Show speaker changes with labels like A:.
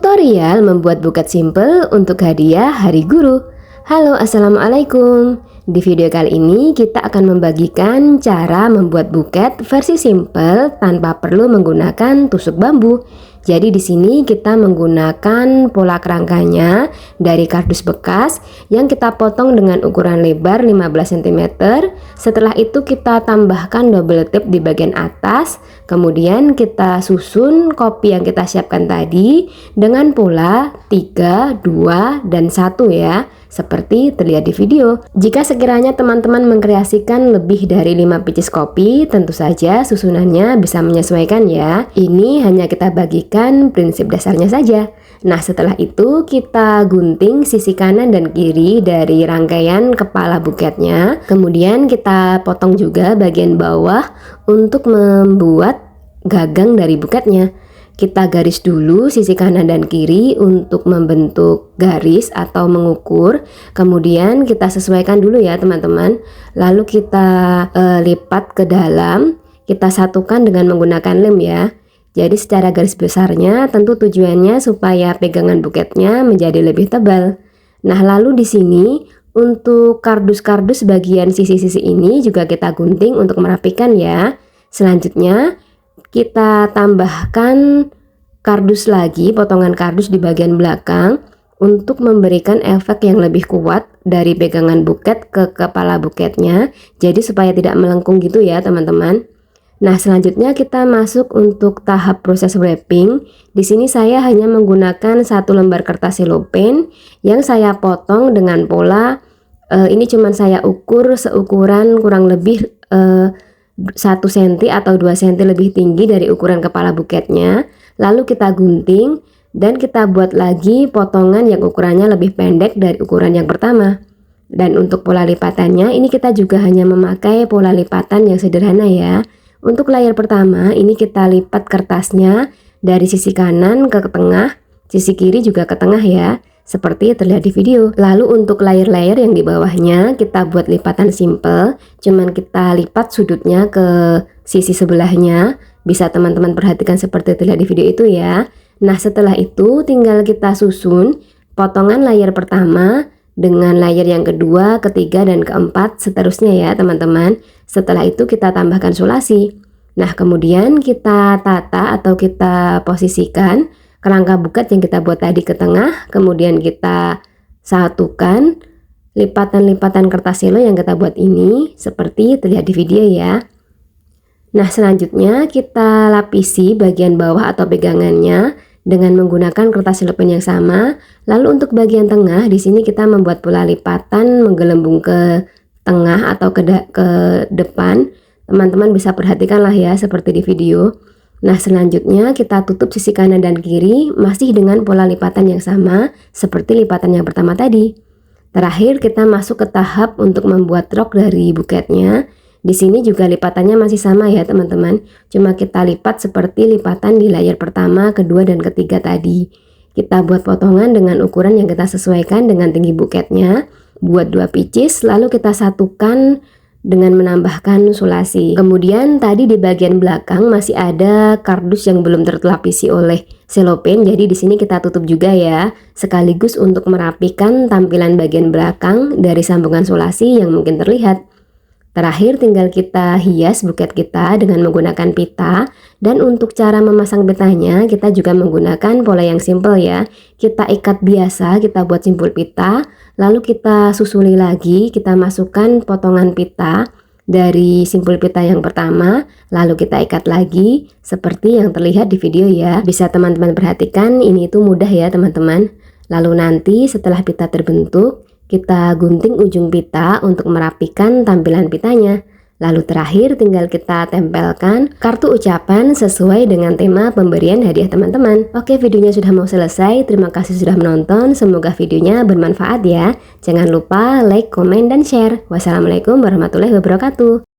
A: Tutorial membuat buket simple untuk hadiah Hari Guru. Halo, assalamualaikum. Di video kali ini kita akan membagikan cara membuat buket versi simple tanpa perlu menggunakan tusuk bambu. Jadi di sini kita menggunakan pola kerangkanya dari kardus bekas yang kita potong dengan ukuran lebar 15 cm. Setelah itu kita tambahkan double tip di bagian atas. Kemudian kita susun kopi yang kita siapkan tadi dengan pola 3, 2, dan 1 ya. Seperti terlihat di video. Jika sekiranya teman-teman mengkreasikan lebih dari 5 pieces kopi, tentu saja susunannya bisa menyesuaikan ya. Ini hanya kita bagikan prinsip dasarnya saja. Nah, setelah itu kita gunting sisi kanan dan kiri dari rangkaian kepala buketnya. Kemudian kita potong juga bagian bawah untuk membuat gagang dari buketnya. Kita garis dulu sisi kanan dan kiri untuk membentuk garis atau mengukur. Kemudian kita sesuaikan dulu ya teman-teman. Lalu kita lipat ke dalam. Kita satukan dengan menggunakan lem ya. Jadi secara garis besarnya tentu tujuannya supaya pegangan buketnya menjadi lebih tebal. Nah, lalu di sini untuk kardus-kardus bagian sisi-sisi ini juga kita gunting untuk merapikan ya. Selanjutnya kita tambahkan kardus lagi, potongan kardus di bagian belakang untuk memberikan efek yang lebih kuat dari pegangan buket ke kepala buketnya. Jadi supaya tidak melengkung gitu ya teman-teman. Nah, selanjutnya kita masuk untuk tahap proses wrapping. Di sini saya hanya menggunakan 1 lembar kertas cellophane yang saya potong dengan pola ini cuman saya ukur seukuran kurang lebih 1 cm atau 2 cm lebih tinggi dari ukuran kepala buketnya. Lalu kita gunting dan kita buat lagi potongan yang ukurannya lebih pendek dari ukuran yang pertama. Dan untuk pola lipatannya ini kita juga hanya memakai pola lipatan yang sederhana ya. Untuk layar pertama ini kita lipat kertasnya dari sisi kanan ke tengah, sisi kiri juga ke tengah ya, seperti terlihat di video. Lalu untuk layar-layar yang di bawahnya kita buat lipatan simple, cuman kita lipat sudutnya ke sisi sebelahnya. Bisa teman-teman perhatikan seperti terlihat di video itu ya. Nah, setelah itu tinggal kita susun potongan layar pertama dengan layar yang kedua, ketiga, dan keempat seterusnya ya teman-teman. Setelah itu kita tambahkan sulasi. Nah, kemudian kita tata atau kita posisikan kerangka buket yang kita buat tadi ke tengah. Kemudian kita satukan lipatan-lipatan kertas cello yang kita buat ini seperti terlihat di video ya. Nah, selanjutnya kita lapisi bagian bawah atau pegangannya dengan menggunakan kertas cellophane yang sama. Lalu untuk bagian tengah di sini kita membuat pola lipatan menggelembung ke tengah atau ke depan. Teman-teman bisa perhatikan lah ya seperti di video. Nah, selanjutnya kita tutup sisi kanan dan kiri masih dengan pola lipatan yang sama seperti lipatan yang pertama tadi. Terakhir kita masuk ke tahap untuk membuat rok dari buketnya. Di sini juga lipatannya masih sama ya teman-teman. Cuma kita lipat seperti lipatan di layar pertama, kedua, dan ketiga tadi. Kita buat potongan dengan ukuran yang kita sesuaikan dengan tinggi buketnya. Buat 2 pieces lalu kita satukan dengan menambahkan sulasi. Kemudian tadi di bagian belakang masih ada kardus yang belum terlapisi oleh cellophane. Jadi di sini kita tutup juga ya, sekaligus untuk merapikan tampilan bagian belakang dari sambungan sulasi yang mungkin terlihat. Terakhir tinggal kita hias buket kita dengan menggunakan pita. Dan untuk cara memasang pitanya kita juga menggunakan pola yang simple ya. Kita ikat biasa, kita buat simpul pita. Lalu kita susuli lagi, kita masukkan potongan pita dari simpul pita yang pertama. Lalu kita ikat lagi seperti yang terlihat di video ya. Bisa teman-teman perhatikan, ini itu mudah ya teman-teman. Lalu nanti setelah pita terbentuk, kita gunting ujung pita untuk merapikan tampilan pitanya. Lalu terakhir tinggal kita tempelkan kartu ucapan sesuai dengan tema pemberian hadiah teman-teman. Oke, videonya sudah mau selesai. Terima kasih sudah menonton. Semoga videonya bermanfaat ya. Jangan lupa like, komen, dan share. Wassalamualaikum warahmatullahi wabarakatuh.